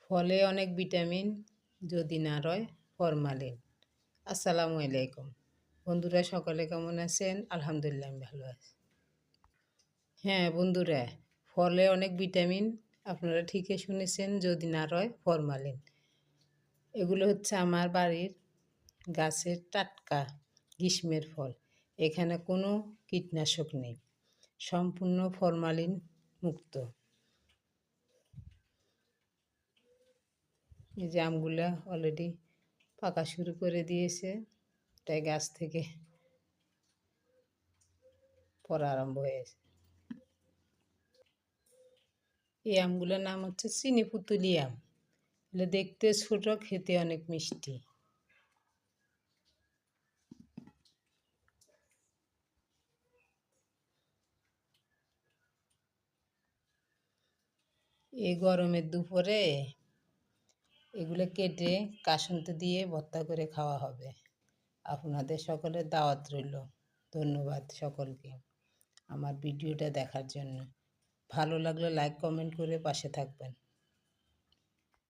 ফলে অনেক ভিটামিন, যদি না রয় ফরমালিন। আসসালামু আলাইকুম বন্ধুরা, সকলে কেমন আছেন? আলহামদুলিল্লাহ আমি ভালো আছি। হ্যাঁ বন্ধুরা, ফলে অনেক ভিটামিন, আপনারা ঠিকই শুনেছেন, যদি না রয় ফরমালিন। এগুলো হচ্ছে আমার বাড়ির গাছের টাটকা গ্রীষ্মের ফল। এখানে কোনো কীটনাশক নেই, সম্পূর্ণ ফরমালিন মুক্ত। এই যে আমগুলা অলরেডি পাকা শুরু করে দিয়েছে, তাই গাছ থেকে পড়া আরম্ভ হয়েছে। এই আমগুলোর নাম হচ্ছে চিনি পুতুলি আম। এগুলো দেখতে ছোট, খেতে অনেক মিষ্টি। এই গরমের দুপুরে এগুলো কেটে কাসুন্তে দিয়ে ভর্তা করে খাওয়া হবে। আপনাদের সকলের দাওয়াত রইল। ধন্যবাদ সকলকে আমার ভিডিওটা দেখার জন্য। ভালো লাগলে লাইক কমেন্ট করে পাশে থাকবেন।